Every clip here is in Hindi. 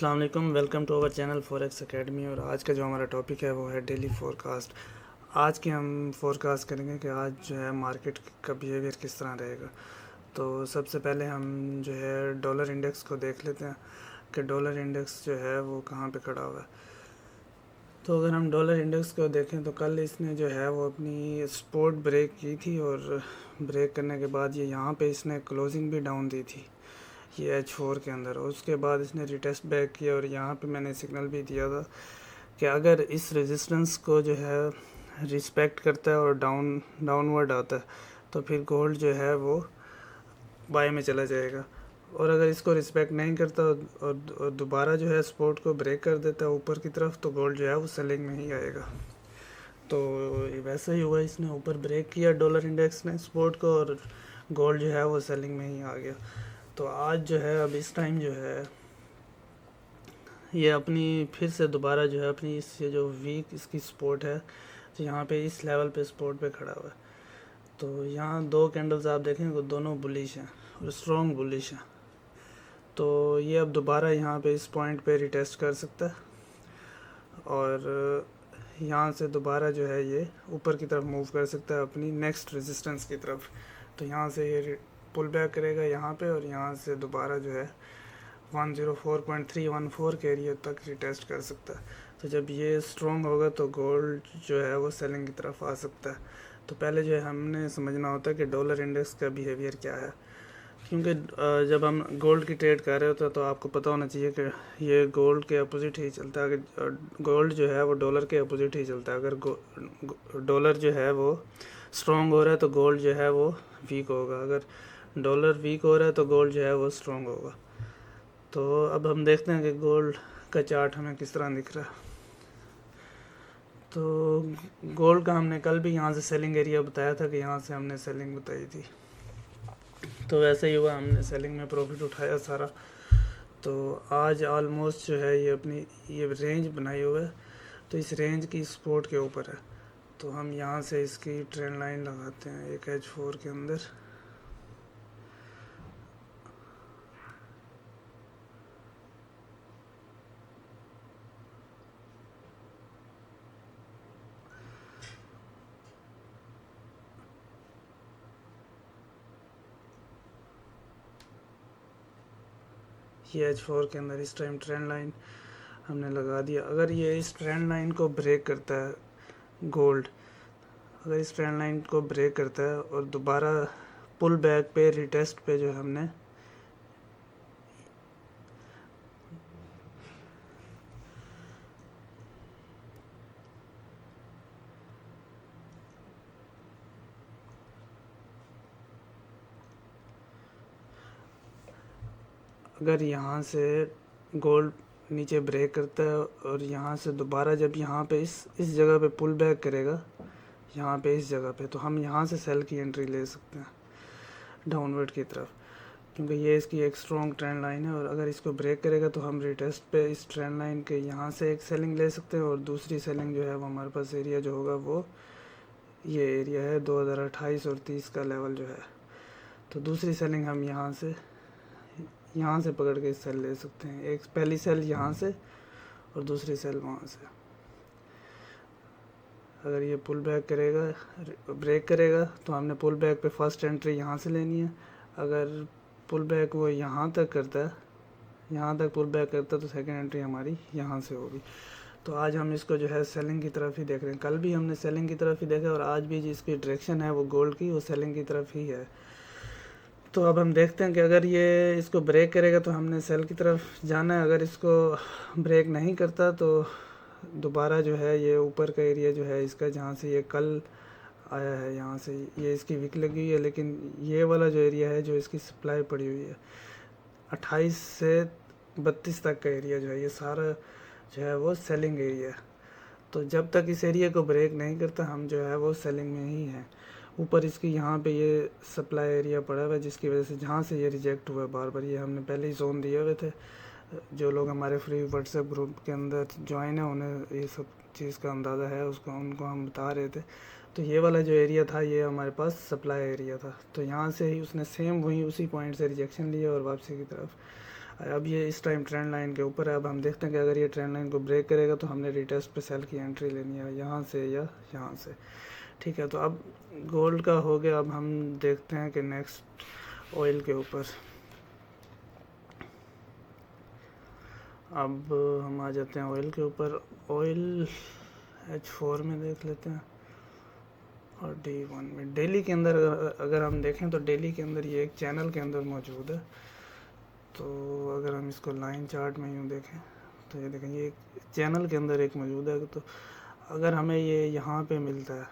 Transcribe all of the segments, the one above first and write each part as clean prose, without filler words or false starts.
अस्सलाम वालेकुम, welcome to our channel Forex Academy. और आज का जो हमारा टॉपिक है वो है डेली फोरकास्ट। आज की हम फोरकास्ट करेंगे कि आज जो है मार्केट का बिहेवियर किस तरह रहेगा। तो सबसे पहले हम जो है डॉलर इंडेक्स को देख लेते हैं कि डॉलर इंडेक्स जो है वो कहाँ पे खड़ा हुआ है। तो अगर हम डॉलर इंडेक्स को देखें तो कल इसने जो है वो अपनी सपोर्ट ब्रेक की थी, और ब्रेक करने के बाद ये यहाँ पे इसने क्लोजिंग भी डाउन दी थी ये H4 के अंदर। और उसके बाद इसने रिटेस्ट बैक किया, और यहाँ पे मैंने सिग्नल भी दिया था कि अगर इस रेजिस्टेंस को जो है रिस्पेक्ट करता है और डाउनवर्ड आता है तो फिर गोल्ड जो है वो बाय में चला जाएगा। और अगर इसको रिस्पेक्ट नहीं करता और दोबारा जो है सपोर्ट को ब्रेक कर देता है ऊपर की तरफ तो गोल्ड जो है वो सेलिंग में ही आएगा। तो वैसा ही हुआ, इसने ऊपर ब्रेक किया डॉलर इंडेक्स ने सपोर्ट को, और गोल्ड जो है वो सेलिंग में ही आ गया। तो आज जो है अब इस टाइम जो है ये अपनी फिर से दोबारा जो है अपनी इस ये जो वीक इसकी सपोर्ट है, तो यहाँ पे इस लेवल पे सपोर्ट पे खड़ा हुआ है। तो यहाँ दो कैंडल्स आप देखेंगे तो दोनों बुलिश हैं और स्ट्रॉन्ग बुलिश हैं। तो ये अब दोबारा यहाँ पे इस पॉइंट पे रिटेस्ट कर सकता है, और यहाँ से दोबारा जो है ये ऊपर की तरफ मूव कर सकता है अपनी नेक्स्ट रेजिस्टेंस की तरफ। तो यहाँ से ये पुल बैक करेगा यहाँ पे, और यहाँ से दोबारा जो है 104.314 के एरिया तक रिटेस्ट कर सकता है। तो जब ये स्ट्रॉन्ग होगा तो गोल्ड जो है वो सेलिंग की तरफ आ सकता है। तो पहले जो है हमने समझना होता है कि डॉलर इंडेक्स का बिहेवियर क्या है, क्योंकि जब हम गोल्ड की ट्रेड कर रहे होते हैं तो आपको पता होना चाहिए कि ये गोल्ड के अपोजिट ही चलता है। अगर गोल्ड जो है वो डॉलर के अपोजिट ही चलता है। अगर डॉलर जो है वो स्ट्रॉन्ग हो रहा है तो गोल्ड जो है वो वीक होगा, अगर डॉलर वीक हो रहा है तो गोल्ड जो है वो स्ट्रॉन्ग होगा। तो अब हम देखते हैं कि गोल्ड का चार्ट हमें किस तरह दिख रहा है। तो गोल्ड का हमने कल भी यहाँ से सेलिंग एरिया बताया था कि यहाँ से हमने सेलिंग बताई थी, तो वैसे ही हुआ, हमने सेलिंग में प्रॉफिट उठाया सारा। तो आज ऑलमोस्ट जो है ये अपनी ये रेंज बनाई हुआ है, तो इस रेंज की सपोर्ट के ऊपर है। तो हम यहाँ से इसकी ट्रेंड लाइन लगाते हैं एक H4 के अंदर। ये H4 के अंदर इस टाइम ट्रेंड लाइन हमने लगा दिया। अगर ये इस ट्रेंड लाइन को ब्रेक करता है गोल्ड, अगर इस ट्रेंड लाइन को ब्रेक करता है और दोबारा पुल बैक पे रिटेस्ट पे जो हमने अगर यहाँ से गोल्ड नीचे ब्रेक करता है और यहाँ से दोबारा जब यहाँ पे इस जगह पे पुल बैक करेगा, यहाँ पे इस जगह पे, तो हम यहाँ से सेल की एंट्री ले सकते हैं डाउनवर्ड की तरफ, क्योंकि ये इसकी एक स्ट्रॉन्ग ट्रेंड लाइन है। और अगर इसको ब्रेक करेगा तो हम रिटेस्ट पे इस ट्रेंड लाइन के यहाँ से एक सेलिंग ले सकते हैं, और दूसरी सेलिंग जो है वो हमारे पास एरिया जो होगा वो ये एरिया है 2028 और 30 का लेवल जो है। तो दूसरी सेलिंग हम यहाँ से पकड़ के सेल ले सकते हैं, एक पहली सेल यहाँ से और दूसरी सेल वहाँ से। अगर ये पुल बैक करेगा ब्रेक करेगा तो हमने पुल बैक पे फर्स्ट एंट्री यहाँ से लेनी है। अगर पुल बैक वो यहाँ तक करता है, यहाँ तक पुल बैक करता है तो सेकंड एंट्री हमारी यहाँ से होगी। तो आज हम इसको जो है सेलिंग की तरफ ही देख रहे हैं। कल भी हमने सेलिंग की तरफ ही देखा, और आज भी जिसकी डायरेक्शन है वो गोल्ड की वो सेलिंग की तरफ ही है। तो अब हम देखते हैं कि अगर ये इसको ब्रेक करेगा तो हमने सेल की तरफ जाना है, अगर इसको ब्रेक नहीं करता तो दोबारा जो है ये ऊपर का एरिया जो है इसका, जहाँ से ये कल आया है, यहाँ से ये इसकी विक लगी हुई है, लेकिन ये वाला जो एरिया है जो इसकी सप्लाई पड़ी हुई है 28 से 32 तक का एरिया जो है ये सारा जो है वो सेलिंग एरिया है। तो जब तक इस एरिया को ब्रेक नहीं करता हम जो है वो सेलिंग में ही हैं। ऊपर इसकी यहाँ पे ये सप्लाई एरिया पड़ा हुआ है, जिसकी वजह से जहाँ से ये रिजेक्ट हुआ है बार बार, ये हमने पहले ही जोन दिए हुए थे। जो लोग हमारे फ्री व्हाट्सएप ग्रुप के अंदर ज्वाइन है उन्हें ये सब चीज़ का अंदाज़ा है, उसको उनको हम बता रहे थे। तो ये वाला जो एरिया था ये हमारे पास सप्लाई एरिया था, तो यहाँ से ही उसने सेम वही उसी पॉइंट से रिजेक्शन लिया और वापसी की तरफ अब ये इस टाइम ट्रेंड लाइन के ऊपर है। अब हम देखते हैं कि अगर ये ट्रेंड लाइन को ब्रेक करेगा तो हमने रिटेस्ट पे सेल की एंट्री लेनी है, यहाँ से या यहाँ से। ठीक है, तो अब गोल्ड का हो गया। अब हम देखते हैं कि नेक्स्ट ऑयल के ऊपर। अब हम आ जाते हैं ऑयल के ऊपर। ऑयल H4 में देख लेते हैं और D1 में। डेली के अंदर अगर हम देखें तो डेली के अंदर ये एक चैनल के अंदर मौजूद है। तो अगर हम इसको लाइन चार्ट में यूँ देखें तो ये देखें, ये चैनल के अंदर एक मौजूद है। तो अगर हमें ये यहाँ पे मिलता है,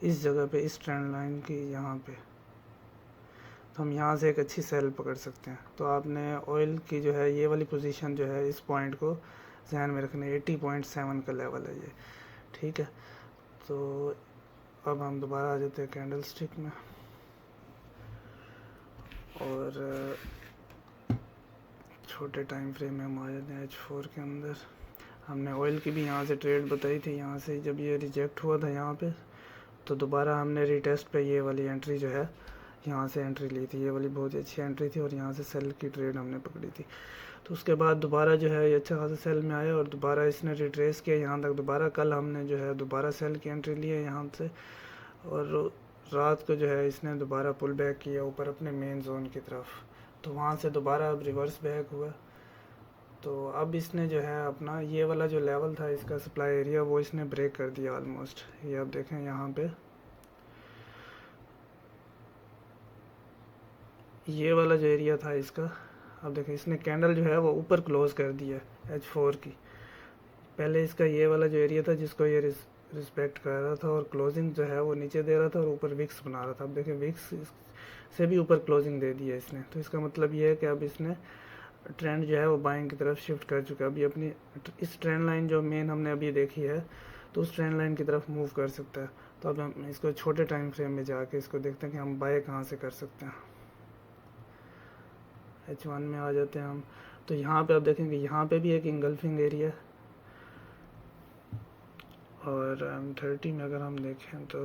इस जगह पे, इस ट्रेंड लाइन की यहाँ पे, तो हम यहाँ से एक अच्छी सेल पकड़ सकते हैं। तो आपने ऑयल की जो है ये वाली पोजीशन जो है, इस पॉइंट को ध्यान में रखना। 80.7 का लेवल है ये। ठीक है, तो अब हम दोबारा आ जाते हैं कैंडल स्टिक में और छोटे टाइम फ्रेम में हम आ जाते हैं H4 के अंदर। हमने ऑयल की भी यहाँ से ट्रेड बताई थी। यहाँ से जब ये रिजेक्ट हुआ था यहाँ पे, तो दोबारा हमने रीटेस्ट पे ये वाली एंट्री जो है यहाँ से एंट्री ली थी। ये वाली बहुत ही अच्छी एंट्री थी और यहाँ से सेल की ट्रेड हमने पकड़ी थी। तो उसके बाद दोबारा जो है ये अच्छा खासा सेल में आया और दोबारा इसने रिट्रेस किया यहाँ तक। दोबारा कल हमने जो है दोबारा सेल की एंट्री ली है यहाँ से, और रात को जो है इसने दोबारा पुल बैक किया ऊपर अपने मेन जोन की तरफ। तो वहाँ से दोबारा अब रिवर्स बैक हुआ। तो अब इसने जो है अपना ये वाला जो लेवल था इसका सप्लाई एरिया, वो इसने ब्रेक कर दिया ऑलमोस्ट। ये आप देखें यहाँ पे, ये वाला जो एरिया था इसका, अब देखें इसने कैंडल जो है वो ऊपर क्लोज कर दिया H4 की। पहले इसका ये वाला जो एरिया था जिसको ये रिस्पेक्ट कर रहा था और क्लोजिंग जो है वो नीचे दे रहा था और ऊपर विक्स बना रहा था। अब देखें विक्स से भी ऊपर क्लोजिंग दे दी है इसने। तो इसका मतलब ये है कि अब इसने ट्रेंड जो है वो बाइंग की तरफ शिफ्ट कर चुका है। अभी अपनी इस ट्रेंड लाइन जो मेन हमने अभी देखी है, तो उस ट्रेंड लाइन की तरफ मूव कर सकता है। तो अब हम इसको छोटे टाइम फ्रेम में जाके इसको देखते हैं कि हम बाय कहाँ से कर सकते हैं। H1 में आ जाते हैं हम। तो यहाँ पे आप देखेंगे यहाँ पे भी एक इंगल्फिंग एरिया है और M30 में अगर हम देखें तो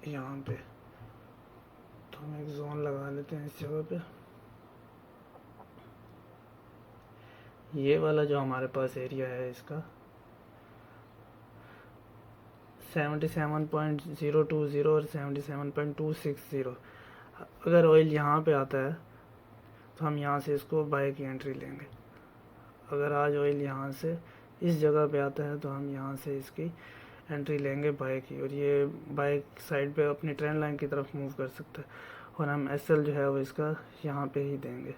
यहाँ पे, तो हम एक जोन लगा लेते हैं इस जगह पे। ये वाला जो हमारे पास एरिया है इसका 77.020 और 77.260। अगर ऑयल यहाँ पे आता है तो हम यहाँ से इसको बाय की एंट्री लेंगे। अगर आज ऑयल यहाँ से इस जगह पे आता है तो हम यहाँ से इसकी एंट्री लेंगे बाय की, और ये बाय साइड पे अपनी ट्रेंड लाइन की तरफ मूव कर सकता है। और हम एसएल जो है वो इसका यहाँ पे ही देंगे।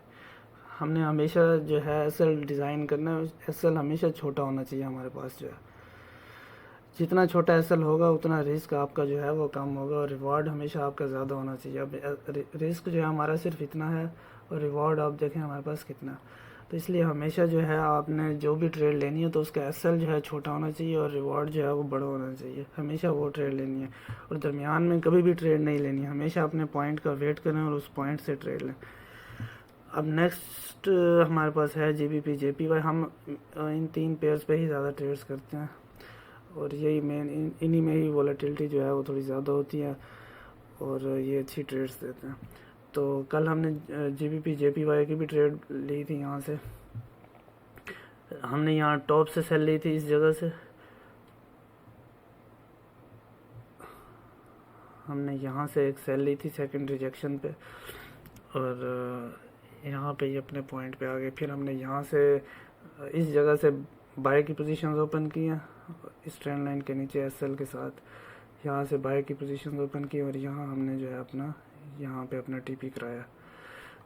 हमने हमेशा जो है एसएल डिज़ाइन करना है, एसएल हमेशा छोटा होना चाहिए हमारे पास। जो है जितना छोटा एसएल होगा उतना रिस्क आपका जो है वो कम होगा और रिवॉर्ड हमेशा आपका ज़्यादा होना चाहिए। अब रिस्क जो है हमारा सिर्फ इतना है और रिवॉर्ड आप देखें हमारे पास कितना। तो इसलिए हमेशा जो है आपने जो भी ट्रेड लेनी है तो उसका एसएल जो है छोटा होना चाहिए और रिवॉर्ड जो है वो बड़ा होना चाहिए। हमेशा वो ट्रेड लेनी है और दरमियान में कभी भी ट्रेड नहीं लेनी है। हमेशा अपने पॉइंट का वेट करें और उस पॉइंट से ट्रेड लें। अब नेक्स्ट हमारे पास है GBP JPY। हम इन 3 पेयर्स पे ही ज़्यादा ट्रेड्स करते हैं और यही मेन इन्हीं में ही वॉलेटिलिटी जो है वो थोड़ी ज़्यादा होती है और ये अच्छी ट्रेड्स देते हैं। तो कल हमने GBP JPY की भी ट्रेड ली थी। यहाँ से हमने यहाँ टॉप से सेल ली थी इस जगह से। हमने यहाँ से एक सेल ली थी सेकंड रिजेक्शन पे और यहाँ पे ये अपने पॉइंट पे आ गए। फिर हमने यहाँ से इस जगह से बाय की पोजीशंस ओपन की हैं इस ट्रेंड लाइन के नीचे एसएल के साथ। यहाँ से बाय की पोजीशंस ओपन की और यहाँ हमने जो है अपना यहाँ पे अपना टीपी कराया।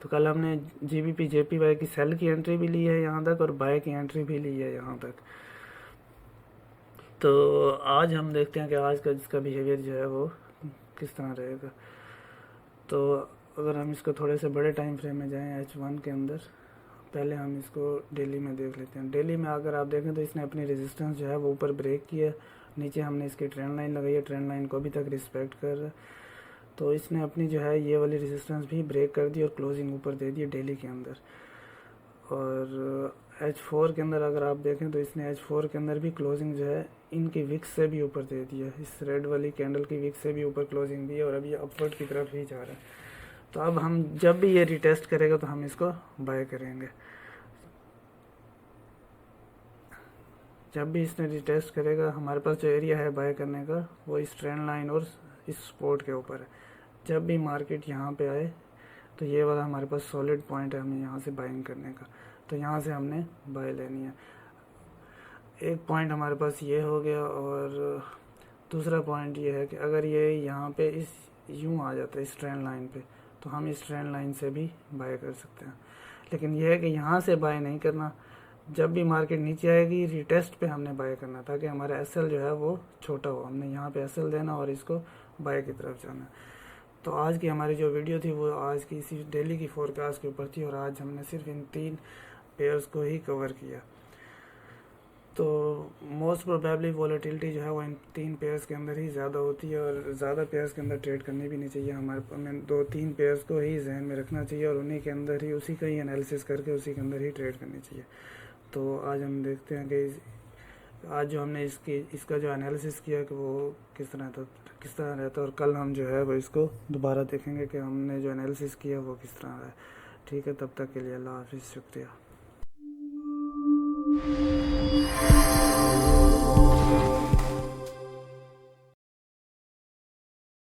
तो कल हमने GBP JPY की सेल की एंट्री भी ली है यहाँ तक और बाय की एंट्री भी ली है यहाँ तक। तो आज हम देखते हैं कि आज का जिसका बिहेवियर जो है वो किस तरह रहेगा। तो अगर हम इसको थोड़े से बड़े टाइम फ्रेम में जाएं H1 के अंदर, पहले हम इसको डेली में देख लेते हैं। डेली में अगर आप देखें तो इसने अपनी रेजिस्टेंस जो है वो ऊपर ब्रेक किया, नीचे हमने इसकी ट्रेंड लाइन लगाई है, ट्रेंड लाइन को अभी तक रिस्पेक्ट कर रहा है। तो इसने अपनी जो है ये वाली रेजिस्टेंस भी ब्रेक कर दी और क्लोजिंग ऊपर दे दी डेली के अंदर। और H4 के अंदर अगर आप देखें तो इसने H4 के अंदर भी क्लोजिंग जो है इनकी विक्स से भी ऊपर दे दी है। इस रेड वाली कैंडल की विक्स से भी ऊपर क्लोजिंग दी है और अभी अपवर्ड की तरफ ही जा रहा है। तो अब हम जब भी ये रिटेस्ट करेगा तो हम इसको बाय करेंगे। जब भी इसने रिटेस्ट करेगा हमारे पास जो एरिया है बाय करने का वो इस ट्रेंड लाइन और इस सपोर्ट के ऊपर है। जब भी मार्केट यहाँ पे आए तो ये वाला हमारे पास सॉलिड पॉइंट है हमें यहाँ से बाइंग करने का, तो यहाँ से हमने बाय लेनी है। एक पॉइंट हमारे पास ये हो गया, और दूसरा पॉइंट ये है कि अगर ये यहाँ पे इस यूँ आ जाता है इस ट्रेंड लाइन पे तो हम इस ट्रेंड लाइन से भी बाय कर सकते हैं। लेकिन यह है कि यहाँ से बाय नहीं करना, जब भी मार्केट नीचे आएगी रिटेस्ट पे हमने बाय करना ताकि हमारा एसएल जो है वो छोटा हो। हमने यहाँ पे एसएल देना और इसको बाय की तरफ जाना। तो आज की हमारी जो वीडियो थी वो आज की इसी डेली की फोरकास्ट के ऊपर थी, और आज हमने सिर्फ इन 3 पेयर्स को ही कवर किया। तो मोस्ट प्रोबेबली वॉलेटिलिटी जो है वो इन 3 पेयर्स के अंदर ही ज़्यादा होती है, और ज़्यादा पेयर्स के अंदर ट्रेड करनी भी नहीं चाहिए। हमें 2-3 पेयर्स को ही जहन में रखना चाहिए और उन्हीं के अंदर ही उसी का ही एनालिसिस करके उसी के अंदर ही ट्रेड करनी चाहिए। तो आज हम देखते हैं कि आज जो हमने इसका जो एनालिसिस किया कि वो किस तरह रहता है, और कल हम जो है वो इसको दोबारा देखेंगे कि हमने जो एनालिसिस किया वो किस तरह है। ठीक है, तब तक के लिए अल्लाह हाफिज़, शुक्रिया।